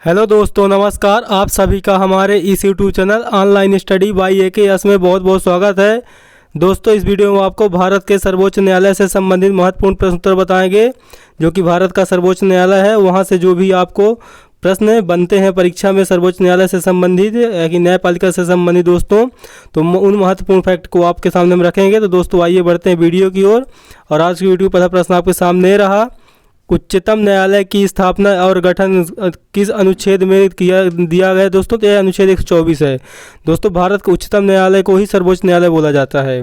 Hello दोस्तों, नमस्कार। आप सभी का हमारे इस YouTube channel online study by AKS में बहुत बहुत स्वागत है। दोस्तों, इस वीडियो में आपको भारत के सर्वोच्च न्यायालय से संबंधित महत्वपूर्ण प्रश्न उत्तर बताएंगे, जो कि भारत का सर्वोच्च न्यायालय है। वहां से जो भी आपको प्रश्न बनते हैं परीक्षा में सर्वोच्च न्यायालय से संबंधित कि न्यायपालिका से संबंधित दोस्तों, तो उन महत्वपूर्ण फैक्ट को आपके सामने हम रखेंगे। तो दोस्तों, आइए बढ़ते हैं वीडियो की ओर। और आज की वीडियो पहला प्रश्न आपके सामने रहा, उच्चतम न्यायालय की स्थापना और गठन किस अनुच्छेद में दिया गया है दोस्तों? तो यह अनुच्छेद 124 है। दोस्तों, भारत के उच्चतम न्यायालय को ही सर्वोच्च न्यायालय बोला जाता है,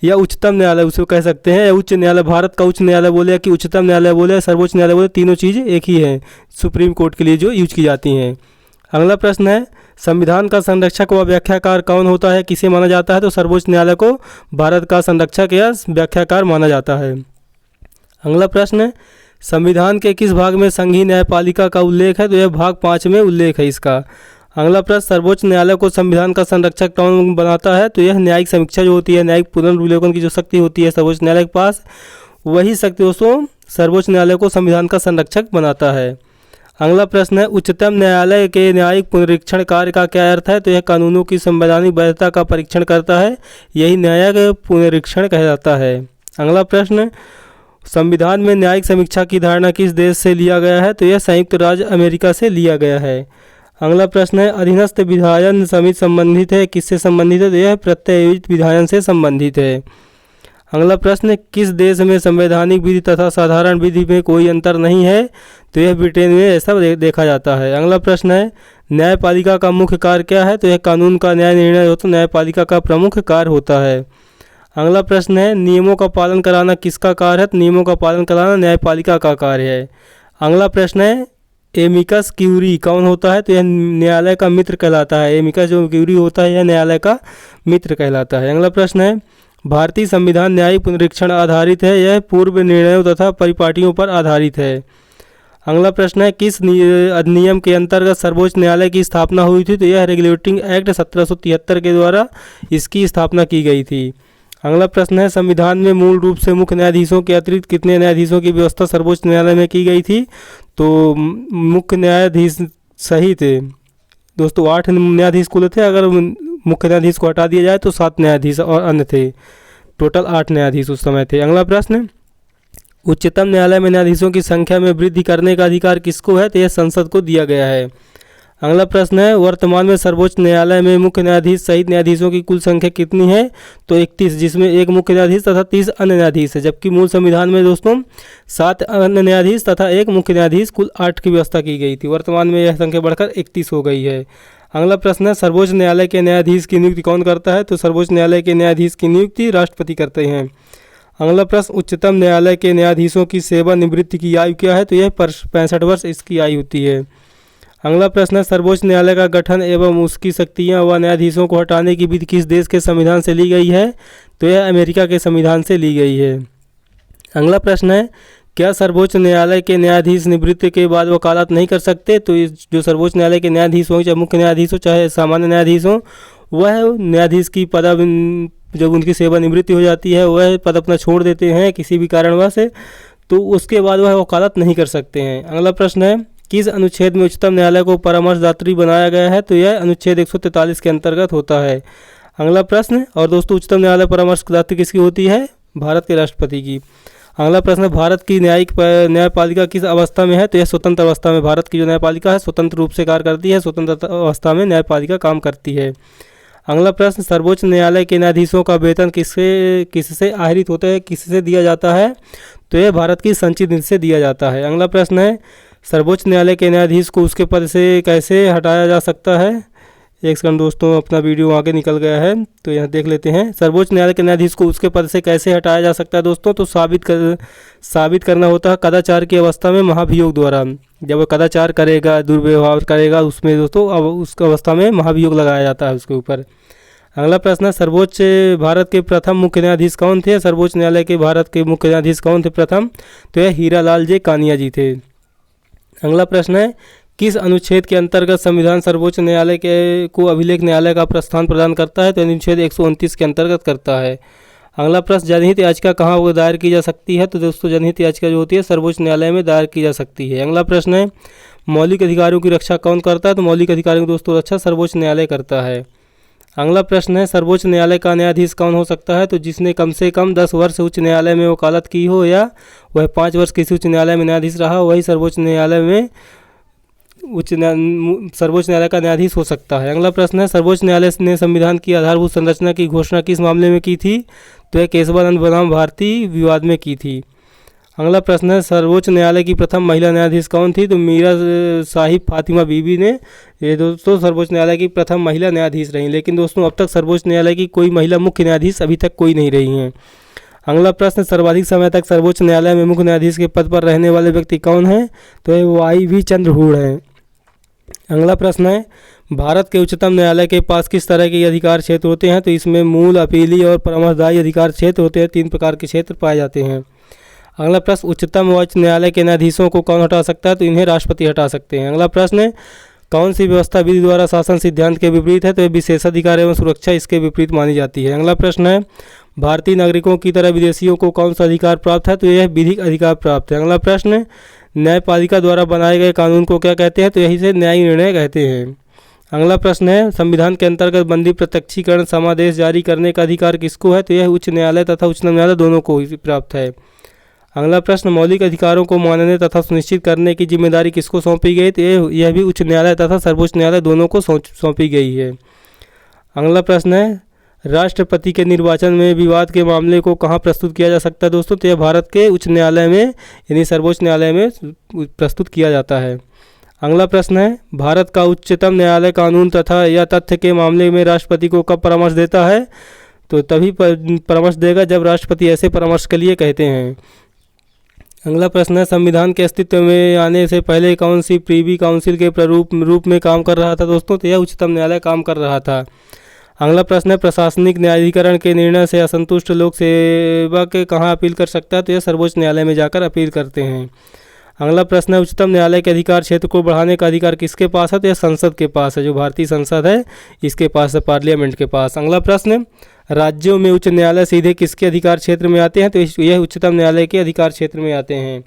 या उच्चतम न्यायालय उसे कह सकते हैं, या उच्च न्यायालय। भारत का उच्च न्यायालय बोले या कि उच्चतम न्यायालय बोले या सर्वोच्च न्यायालय बोले, तीनों चीज़ एक ही है सुप्रीम कोर्ट के लिए जो यूज की जाती हैं। अगला प्रश्न है, संविधान का संरक्षक व व्याख्याकार कौन होता है, किसे माना जाता है? तो सर्वोच्च न्यायालय को भारत का संरक्षक या व्याख्याकार माना जाता है। अगला प्रश्न है, संविधान के किस भाग में संघीय न्यायपालिका का उल्लेख है? तो यह भाग 5 में उल्लेख है इसका। अगला प्रश्न, सर्वोच्च न्यायालय को संविधान का संरक्षक कौन बनाता है? तो यह न्यायिक समीक्षा जो होती है, न्यायिक पुनर्विलोकन की जो शक्ति होती है सर्वोच्च न्यायालय के पास, वही शक्ति दोस्तों सर्वोच्च न्यायालय को संविधान का संरक्षक बनाता है। अगला प्रश्न है, उच्चतम न्यायालय के न्यायिक पुनरीक्षण कार्य का क्या अर्थ है? तो यह कानूनों की संवैधानिक वैधता का परीक्षण करता है, यही न्यायिक पुनरीक्षण कहलाता है। अगला प्रश्न, संविधान में न्यायिक समीक्षा की धारणा किस देश से लिया गया है? तो यह संयुक्त राज्य अमेरिका से लिया गया है। अगला प्रश्न है, अधीनस्थ विधायन समिति संबंधित है, किससे संबंधित है? तो यह प्रत्यायोजित विधायन से संबंधित है। अगला प्रश्न, किस देश में संवैधानिक विधि तथा साधारण विधि में कोई अंतर नहीं है? तो यह ब्रिटेन में ऐसा देखा जाता है। अगला प्रश्न है, न्यायपालिका का मुख्य कार्य क्या है? तो यह कानून का न्याय निर्णय होता न्यायपालिका का प्रमुख कार्य होता है। अगला प्रश्न है, नियमों का पालन कराना किसका कार्य है? तो नियमों का पालन कराना न्यायपालिका का कार्य है। अगला प्रश्न है, एमिकस क्यूरी कौन होता है? तो यह न्यायालय का मित्र कहलाता है। एमिकस जो क्यूरी होता है, यह न्यायालय का मित्र कहलाता है। अगला प्रश्न है, भारतीय संविधान न्यायिक पुनरीक्षण आधारित है, यह पूर्व निर्णयों तथा परिपाटियों पर आधारित है। अगला प्रश्न है, किस अधिनियम के अंतर्गत सर्वोच्च न्यायालय की स्थापना हुई थी? तो यह रेगुलेटिंग एक्ट 1773 के द्वारा इसकी स्थापना की गई थी। अगला प्रश्न है, संविधान में मूल रूप से मुख्य न्यायाधीशों के अतिरिक्त कितने न्यायाधीशों की व्यवस्था सर्वोच्च न्यायालय में की गई थी? तो मुख्य न्यायाधीश सहित दोस्तों 8 न्यायाधीश कुल थे। अगर मुख्य न्यायाधीश को हटा दिया जाए तो 7 न्यायाधीश और अन्य थे। टोटल 8 न्यायाधीश उस समय थे। अगला प्रश्न, उच्चतम न्यायालय में न्यायाधीशों की संख्या में वृद्धि करने का अधिकार किसको है? तो यह संसद को दिया गया है। अगला प्रश्न है, वर्तमान में सर्वोच्च न्यायालय में मुख्य न्यायाधीश सहित न्यायाधीशों की कुल संख्या कितनी है? तो 31, जिसमें एक मुख्य न्यायाधीश तथा 30 अन्य न्यायाधीश है। जबकि मूल संविधान में दोस्तों 7 अन्य न्यायाधीश तथा एक मुख्य न्यायाधीश, कुल 8 की व्यवस्था की गई थी। वर्तमान में यह संख्या बढ़कर 31 हो गई है। अगला प्रश्न है, सर्वोच्च न्यायालय के न्यायाधीश की नियुक्ति कौन करता है? तो सर्वोच्च न्यायालय के न्यायाधीश की नियुक्ति राष्ट्रपति करते हैं। अगला प्रश्न, उच्चतम न्यायालय के न्यायाधीशों की सेवानिवृत्ति की आयु क्या है? तो यह 65 वर्ष इसकी आयु होती है। अगला प्रश्न है, सर्वोच्च न्यायालय का गठन एवं उसकी शक्तियां व न्यायाधीशों को हटाने की विधि किस देश के संविधान से ली गई है? तो यह अमेरिका के संविधान से ली गई है। अगला प्रश्न है, क्या सर्वोच्च न्यायालय के न्यायाधीश निवृत्ति के बाद वकालत नहीं कर सकते? तो जो सर्वोच्च न्यायालय के न्यायाधीश हों, चाहे मुख्य न्यायाधीश हो चाहे सामान्य न्यायाधीश हो, वह न्यायाधीश की जब उनकी सेवानिवृत्ति हो जाती है, वह पद अपना छोड़ देते हैं किसी भी कारणवश से, तो उसके बाद वह वकालत नहीं कर सकते हैं। अगला प्रश्न है, किस अनुच्छेद में उच्चतम न्यायालय को परामर्शदात्री बनाया गया है? तो यह अनुच्छेद 143 के अंतर्गत होता है। अगला प्रश्न, और दोस्तों उच्चतम न्यायालय परामर्शदात्री किसकी होती है? भारत के राष्ट्रपति की। अगला प्रश्न, भारत की न्यायपालिका किस अवस्था में है? तो यह स्वतंत्र अवस्था में। भारत की जो न्यायपालिका है स्वतंत्र रूप से कार्य करती है, स्वतंत्र अवस्था में न्यायपालिका काम करती है। अगला प्रश्न, सर्वोच्च न्यायालय के न्यायाधीशों का वेतन किससे आहरित होता है, किससे दिया जाता है? तो यह भारत की संचित निधि से दिया जाता है। अगला प्रश्न है, सर्वोच्च न्यायालय के न्यायाधीश को उसके पद से कैसे हटाया जा सकता है? एक सेकंड दोस्तों, अपना वीडियो आगे निकल गया है तो यहाँ देख लेते हैं। सर्वोच्च न्यायालय के न्यायाधीश को उसके पद से कैसे हटाया जा सकता है दोस्तों? तो साबित करना होता है कदाचार की अवस्था में महाभियोग द्वारा। जब वह कदाचार करेगा, दुर्व्यवहार करेगा, उसमें दोस्तों अब उस अवस्था में महाभियोग लगाया जाता है उसके ऊपर। अगला प्रश्न है, सर्वोच्च भारत के प्रथम मुख्य न्यायाधीश कौन थे? सर्वोच्च न्यायालय के भारत के मुख्य न्यायाधीश कौन थे प्रथम? तो यह हीरालाल जे कानिया जी थे। अगला प्रश्न है, किस अनुच्छेद के अंतर्गत संविधान सर्वोच्च न्यायालय को अभिलेख न्यायालय का प्रस्थान प्रदान करता है? तो अनुच्छेद 129 के अंतर्गत करता है। अगला प्रश्न, जनहित याचिका कहाँ दायर की जा सकती है? तो दोस्तों जनहित याचिका जो होती है सर्वोच्च न्यायालय में दायर की जा सकती है। अगला प्रश्न है, मौलिक अधिकारों की रक्षा कौन करता है? तो मौलिक अधिकारों की दोस्तों रक्षा सर्वोच्च न्यायालय करता है। अगला प्रश्न है, सर्वोच्च न्यायालय का न्यायाधीश कौन हो सकता है? तो जिसने कम से कम 10 वर्ष उच्च न्यायालय में वकालत की हो या वह 5 वर्ष किसी उच्च न्यायालय में न्यायाधीश रहा हो, वही सर्वोच्च न्यायालय का न्यायाधीश हो सकता है। अगला प्रश्न है, सर्वोच्च न्यायालय ने संविधान की आधारभूत संरचना की घोषणा किस मामले में की थी? तो यह केशवानंद बनाम भारती विवाद में की थी। अगला प्रश्न है, सर्वोच्च न्यायालय की प्रथम महिला न्यायाधीश कौन थी? तो मीरा साहिब फातिमा बीबी ने ये दोस्तों सर्वोच्च न्यायालय की प्रथम महिला न्यायाधीश रहीं। लेकिन दोस्तों अब तक सर्वोच्च न्यायालय की कोई महिला मुख्य न्यायाधीश अभी तक कोई नहीं रही हैं। अगला प्रश्न, सर्वाधिक समय तक सर्वोच्च न्यायालय में मुख्य न्यायाधीश के पद पर रहने वाले व्यक्ति कौन हैं? तो ये वाई.वी. चंद्रचूड़ हैं। अगला प्रश्न है, भारत के उच्चतम न्यायालय के पास किस तरह के अधिकार क्षेत्र होते हैं? तो इसमें मूल, अपीली और परामर्शदायी अधिकार क्षेत्र होते हैं। 3 प्रकार के क्षेत्र पाए जाते हैं। अगला प्रश्न, उच्चतम व उच्च न्यायालय के न्यायाधीशों को कौन हटा सकता है? तो इन्हें राष्ट्रपति हटा सकते हैं। अगला प्रश्न है, कौन सी व्यवस्था विधि द्वारा शासन सिद्धांत के विपरीत है? तो यह विशेषाधिकार एवं सुरक्षा इसके विपरीत मानी जाती है। अगला प्रश्न है, भारतीय नागरिकों की तरह विदेशियों को कौन सा अधिकार प्राप्त है? तो यह विधिक अधिकार प्राप्त है। अगला प्रश्न, न्यायपालिका द्वारा बनाए गए कानून को क्या कहते हैं? तो यही से न्यायिक निर्णय कहते हैं। अगला प्रश्न है, संविधान के अंतर्गत बंदी प्रत्यक्षीकरण समादेश जारी करने का अधिकार किसको है? तो यह उच्च न्यायालय तथा उच्चतम न्यायालय दोनों को प्राप्त है। अगला प्रश्न, मौलिक अधिकारों को मानने तथा सुनिश्चित करने की जिम्मेदारी किसको सौंपी गई? तो यह भी उच्च न्यायालय तथा सर्वोच्च न्यायालय दोनों को सौंपी गई है। अगला प्रश्न है, राष्ट्रपति के निर्वाचन में विवाद के मामले को कहाँ प्रस्तुत किया जा सकता है दोस्तों? तो यह भारत के उच्च न्यायालय में यानी सर्वोच्च न्यायालय में प्रस्तुत किया जाता है। अगला प्रश्न है, भारत का उच्चतम न्यायालय कानून तथा या तथ्य के मामले में राष्ट्रपति को कब परामर्श देता है? तो तभी परामर्श देगा जब राष्ट्रपति ऐसे परामर्श के लिए कहते हैं। अगला प्रश्न है, संविधान के अस्तित्व में आने से पहले कौन सी प्रीवी काउंसिल के रूप में काम कर रहा था दोस्तों? तो यह उच्चतम न्यायालय काम कर रहा था। अगला प्रश्न है, प्रशासनिक न्यायाधिकरण के निर्णय से असंतुष्ट लोक सेवक कहाँ अपील कर सकता है? तो यह सर्वोच्च न्यायालय में जाकर अपील करते हैं। अगला प्रश्न है, उच्चतम न्यायालय के अधिकार क्षेत्र को बढ़ाने का अधिकार किसके पास है? तो यह संसद के पास है, जो भारतीय संसद है इसके पास है, पार्लियामेंट के पास। अगला प्रश्न, राज्यों में उच्च न्यायालय सीधे किसके अधिकार क्षेत्र में आते हैं? तो यह उच्चतम न्यायालय के अधिकार क्षेत्र में आते हैं।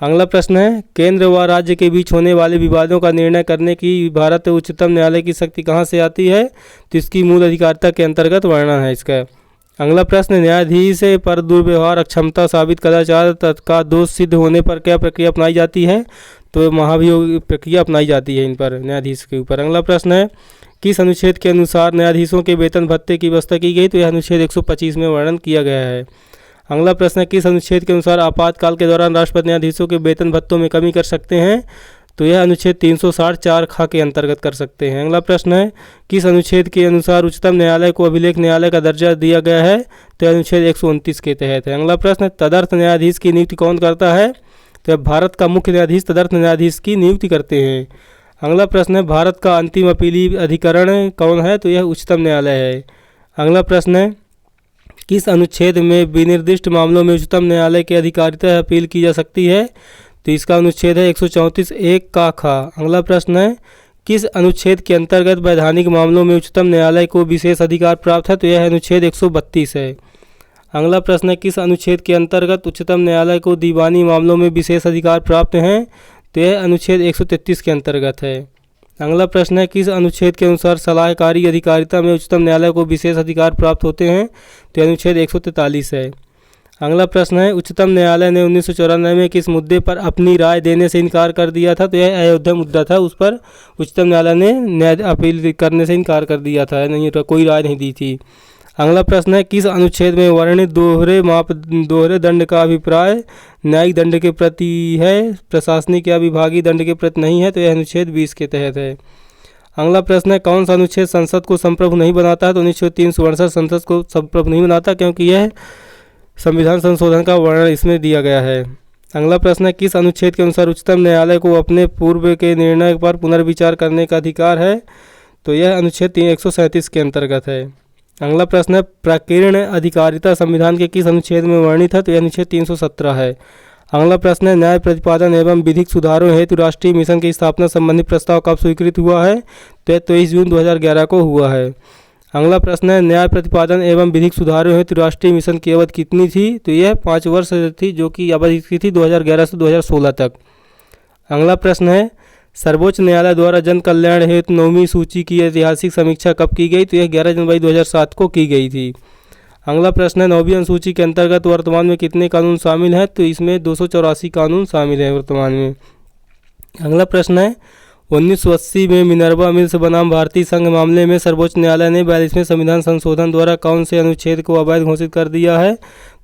अगला प्रश्न है, केंद्र व राज्य के बीच होने वाले विवादों का निर्णय करने की भारत उच्चतम न्यायालय की शक्ति कहाँ से आती है? तो इसकी मूल अधिकारिता के अंतर्गत वर्णन है इसका। अगला प्रश्न, न्यायाधीश पर दुर्व्यवहार, अक्षमता, साबित कदाचार का दोष सिद्ध होने पर क्या प्रक्रिया अपनाई जाती है? तो महाभियोग प्रक्रिया अपनाई जाती है इन पर, न्यायाधीश के ऊपर। अगला प्रश्न है, किस अनुच्छेद के अनुसार न्यायाधीशों के वेतन भत्ते की व्यवस्था की गई? तो यह अनुच्छेद 125 में वर्णन किया गया है। अगला प्रश्न है, किस अनुच्छेद के अनुसार आपातकाल के दौरान राष्ट्रपति न्यायाधीशों के वेतन भत्तों में कमी कर सकते हैं? तो यह अनुच्छेद 360 4 ख के अंतर्गत कर सकते हैं। अगला प्रश्न है, किस अनुच्छेद के अनुसार उच्चतम न्यायालय को अभिलेख न्यायालय का दर्जा दिया गया है? तो अनुच्छेद 129 के तहत है। अगला प्रश्न, तदर्थ न्यायाधीश की नियुक्ति कौन करता है? तो भारत का मुख्य न्यायाधीश तदर्थ न्यायाधीश की नियुक्ति करते हैं। अगला प्रश्न है, भारत का अंतिम अपीली अधिकरण कौन है? तो यह उच्चतम न्यायालय है। अगला प्रश्न है, किस अनुच्छेद में विनिर्दिष्ट मामलों में उच्चतम न्यायालय की अधिकारिता अपील की जा सकती है? तो इसका अनुच्छेद है 134 1 का ख। अगला प्रश्न है, किस अनुच्छेद के अंतर्गत वैधानिक मामलों में उच्चतम न्यायालय को विशेष अधिकार प्राप्त है? तो यह अनुच्छेद 132 है। अगला प्रश्न है, किस अनुच्छेद के अंतर्गत उच्चतम न्यायालय को दीवानी मामलों में विशेष अधिकार प्राप्त हैं? तो यह अनुच्छेद 133 के अंतर्गत है। अगला प्रश्न है, किस अनुच्छेद के अनुसार सलाहकारी अधिकारिता में उच्चतम न्यायालय को विशेष अधिकार प्राप्त होते हैं? तो अनुच्छेद 143 है। अगला प्रश्न है, उच्चतम न्यायालय ने 1994 में किस मुद्दे पर अपनी राय देने से इनकार कर दिया था? तो यह अयोध्या मुद्दा था, उस पर उच्चतम न्यायालय ने न्याय अपील करने से इनकार कर दिया था, नहीं कोई राय नहीं दी थी। अगला प्रश्न है, किस अनुच्छेद में वर्णित दोहरे दंड का अभिप्राय न्यायिक दंड के प्रति है, प्रशासनिक या विभागीय दंड के प्रति नहीं है? तो यह अनुच्छेद 20 के तहत है। अगला प्रश्न है, कौन सा अनुच्छेद संसद को संप्रभु नहीं बनाता है? तो अनुच्छेद 367 संसद को संप्रभु नहीं बनाता, क्योंकि यह संविधान संशोधन का वर्णन इसमें दिया गया है। अगला प्रश्न है, किस अनुच्छेद के अनुसार उच्चतम न्यायालय को अपने पूर्व के निर्णय पर पुनर्विचार करने का अधिकार है? तो यह अनुच्छेद 137 के अंतर्गत है। अगला प्रश्न है, प्रकीर्ण अधिकारिता संविधान के किस अनुच्छेद में वर्णित है? तो यह अनुच्छेद 317 है। अगला प्रश्न है, न्याय प्रतिपादन एवं विधिक सुधारों हेतु राष्ट्रीय मिशन की स्थापना संबंधी प्रस्ताव कब स्वीकृत हुआ है? तो 23 जून 2011 को हुआ है। अगला प्रश्न है, न्याय प्रतिपादन एवं विधिक सुधारों हेतु राष्ट्रीय मिशन की अवधि कितनी थी? तो यह 5 वर्ष थी, जो कि अवधि की थी 2011 से 2016 तक। अगला प्रश्न है, सर्वोच्च न्यायालय द्वारा जन कल्याण हेतु 9वीं सूची की ऐतिहासिक समीक्षा कब की गई? तो यह 11 जनवरी 2007 को की गई थी। अगला प्रश्न है, 9वीं अनुसूची के अंतर्गत वर्तमान में कितने कानून शामिल हैं? तो इसमें 284 कानून शामिल हैं वर्तमान में। अगला प्रश्न है, 1980 में मिनर्वा मिल्स बनाम भारतीय संघ मामले में सर्वोच्च न्यायालय ने 42वें संविधान संशोधन द्वारा कौन से अनुच्छेद को अवैध घोषित कर दिया है?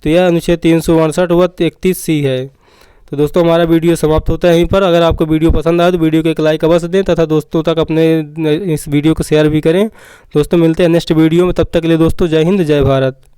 तो यह अनुच्छेद 362 व 31C है। तो दोस्तों हमारा वीडियो समाप्त होता है यहीं पर। अगर आपको वीडियो पसंद आए तो वीडियो को एक लाइक अवश्य दें तथा दोस्तों तक अपने इस वीडियो को शेयर भी करें। दोस्तों मिलते हैं नेक्स्ट वीडियो में, तब तक के लिए दोस्तों जय हिंद जय भारत।